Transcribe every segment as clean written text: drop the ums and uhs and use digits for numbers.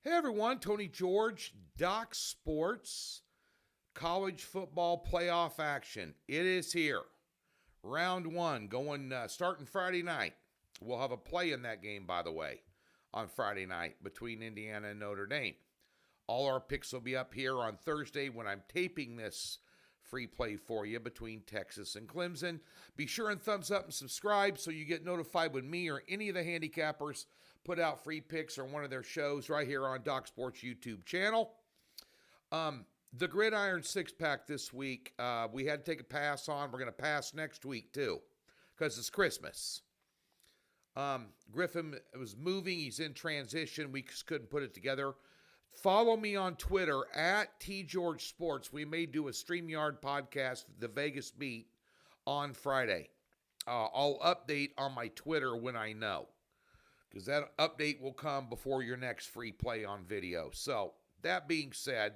Hey everyone, Tony George, Doc Sports, college football playoff action. It is here. Round one going starting Friday night. We'll have a play in that game, by the way, on Friday night between Indiana and Notre Dame. All our picks will be up here on Thursday when I'm taping this free play for you between Texas and Clemson. Be sure and thumbs up and subscribe so you get notified when me or any of the handicappers put out free picks or one of their shows right here on Doc Sports YouTube channel. The Gridiron six-pack this week, we had to take a pass on. We're going to pass next week, too, because it's Christmas. Griffin was moving. He's in transition. We just couldn't put it together. Follow me on Twitter, at TGeorgeSports. We may do a StreamYard podcast, The Vegas Beat, on Friday. I'll update on my Twitter when I know, because that update will come before your next free play on video. So, that being said,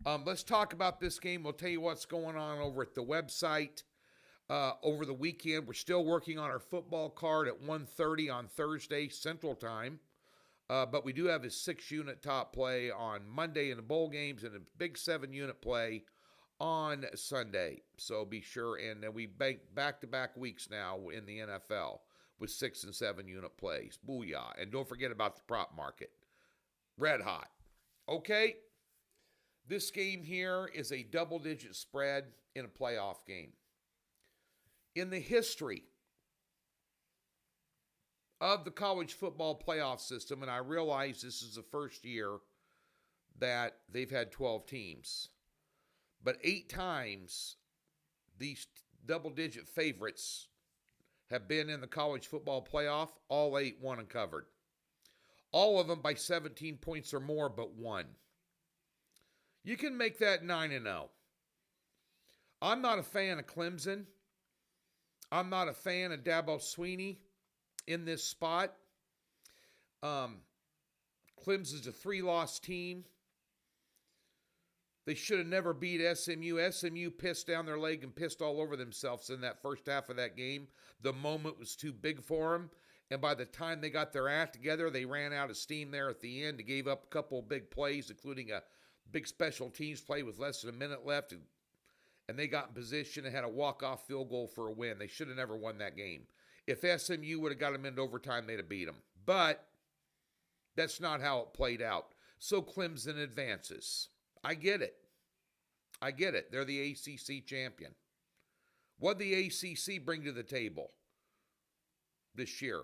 let's talk about this game. We'll tell you what's going on over at the website. Over the weekend, we're still working on our football card at 1:30 on Thursday Central Time. But we do have a 6-unit top play on Monday in the bowl games and a big 7-unit play on Sunday. So be sure, and then we bank back-to-back weeks now in the NFL with 6 and 7-unit plays. Booyah. And don't forget about the prop market. Red hot. Okay, this game here is a double-digit spread in a playoff game. In the history of the college football playoff system, and I realize this is the first year that they've had 12 teams, but 8 times these double-digit favorites have been in the college football playoff. All 8 won and covered. All of them by 17 points or more, but 1. You can make that 9-0. I'm not a fan of Clemson. I'm not a fan of Dabo Swinney in this spot. Clemson's a 3-loss team. They should have never beat SMU. SMU pissed down their leg and pissed all over themselves in that first half of that game. The moment was too big for them. And by the time they got their act together, they ran out of steam there at the end. They gave up a couple of big plays, including a big special teams play with less than a minute left. And they got in position and had a walk-off field goal for a win. They should have never won that game. If SMU would have got them into overtime, they'd have beat them. But that's not how it played out. So Clemson advances. I get it. They're the ACC champion. What did the ACC bring to the table this year?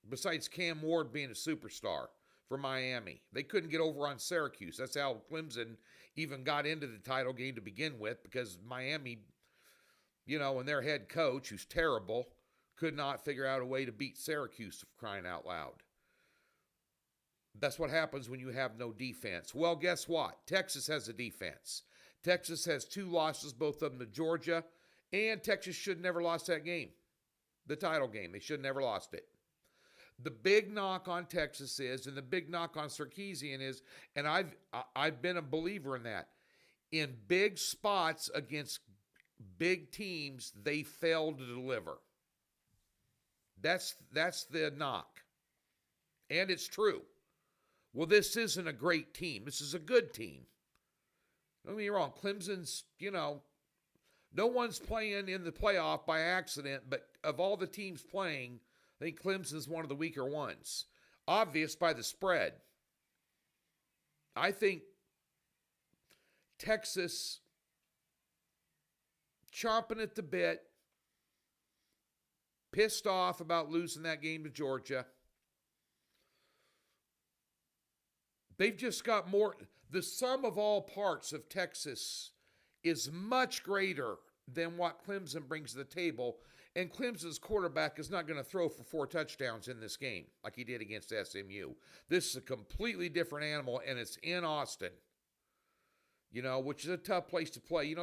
Besides Cam Ward being a superstar for Miami. They couldn't get over on Syracuse. That's how Clemson even got into the title game to begin with, because Miami, and their head coach, who's terrible, could not figure out a way to beat Syracuse, crying out loud. That's what happens when you have no defense. Well, guess what? Texas has a defense. Texas has 2 losses, both of them to Georgia, and Texas should have never lost that game. The title game. They should have never lost it. The big knock on Texas is, and the big knock on Sarkisian is, and I've been a believer in that, in big spots against big teams, they failed to deliver. That's the knock. And it's true. Well, this isn't a great team. This is a good team. Don't get me wrong. Clemson's, no one's playing in the playoff by accident, but of all the teams playing, I think Clemson's one of the weaker ones. Obvious by the spread. I think Texas chomping at the bit, pissed off about losing that game to Georgia. They've just got more. The sum of all parts of Texas is much greater than what Clemson brings to the table. And Clemson's quarterback is not going to throw for 4 touchdowns in this game like he did against SMU. This is a completely different animal, and it's in Austin, which is a tough place to play.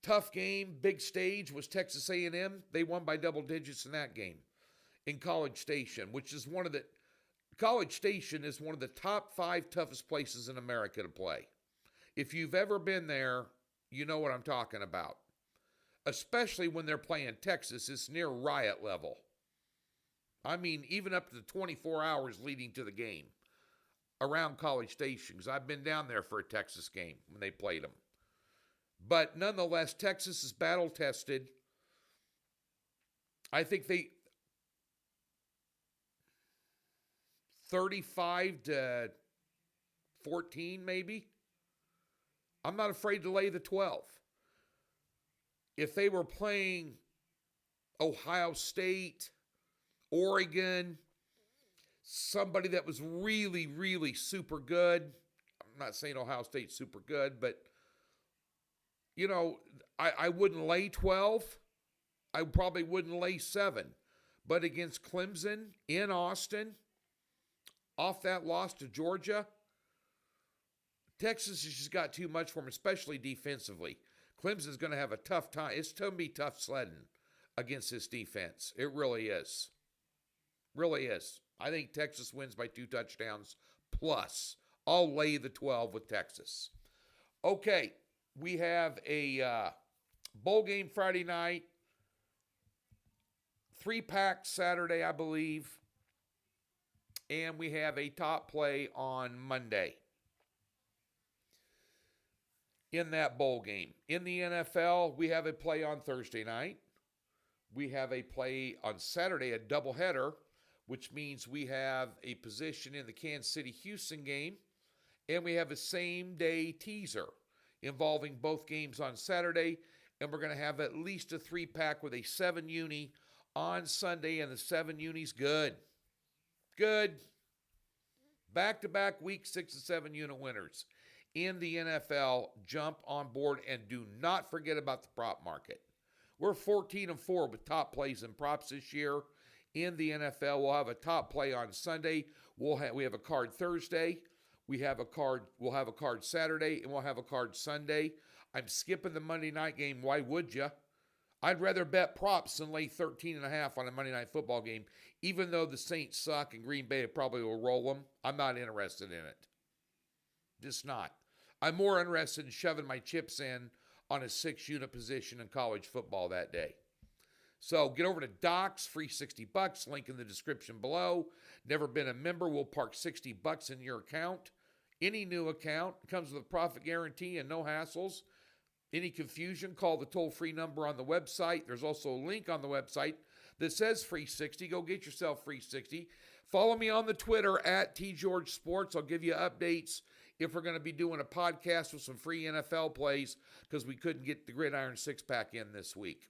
Tough game, big stage was Texas A&M. They won by double digits in that game in College Station, which is College Station is one of the top 5 toughest places in America to play. If you've ever been there, you know what I'm talking about. Especially when they're playing Texas, it's near riot level. I mean, even up to the 24 hours leading to the game. around College Station because I've been down there for a Texas game when they played them. But nonetheless, Texas is battle tested. I think they 35 to 14 maybe. I'm not afraid to lay the 12. If they were playing Ohio State, Oregon, somebody that was really, really super good. I'm not saying Ohio State's super good, but, you know, I wouldn't lay 12. I probably wouldn't lay 7. But against Clemson in Austin, off that loss to Georgia, Texas has just got too much for them, especially defensively. Clemson's going to have a tough time. It's going to be tough sledding against this defense. It really is. Really is. I think Texas wins by 2 touchdowns plus. I'll lay the 12 with Texas. Okay, we have a bowl game Friday night, 3-pack Saturday, I believe, and we have a top play on Monday in that bowl game. In the NFL, we have a play on Thursday night. We have a play on Saturday, a doubleheader, which means we have a position in the Kansas City-Houston game, and we have a same-day teaser involving both games on Saturday, and we're going to have at least a 3-pack with a 7-uni on Sunday, and the 7 unis good. Good. Back-to-back week 6 and 7 unit winners in the NFL. Jump on board and do not forget about the prop market. We're 14-4 with top plays and props this year in the NFL. We'll have a top play on Sunday. We have a card Thursday. We'll have a card Saturday, and we'll have a card Sunday. I'm skipping the Monday night game. Why would you? I'd rather bet props than lay 13.5 on a Monday night football game, even though the Saints suck and Green Bay probably will roll them. I'm not interested in it. Just not. I'm more interested in shoving my chips in on a 6-unit position in college football that day. So get over to Docs, free $60, link in the description below. Never been a member, we'll park $60 in your account. Any new account comes with a profit guarantee and no hassles. Any confusion, call the toll-free number on the website. There's also a link on the website that says free 60. Go get yourself free 60. Follow me on the Twitter at TGeorgeSports. I'll give you updates if we're going to be doing a podcast with some free NFL plays because we couldn't get the Gridiron 6-pack in this week.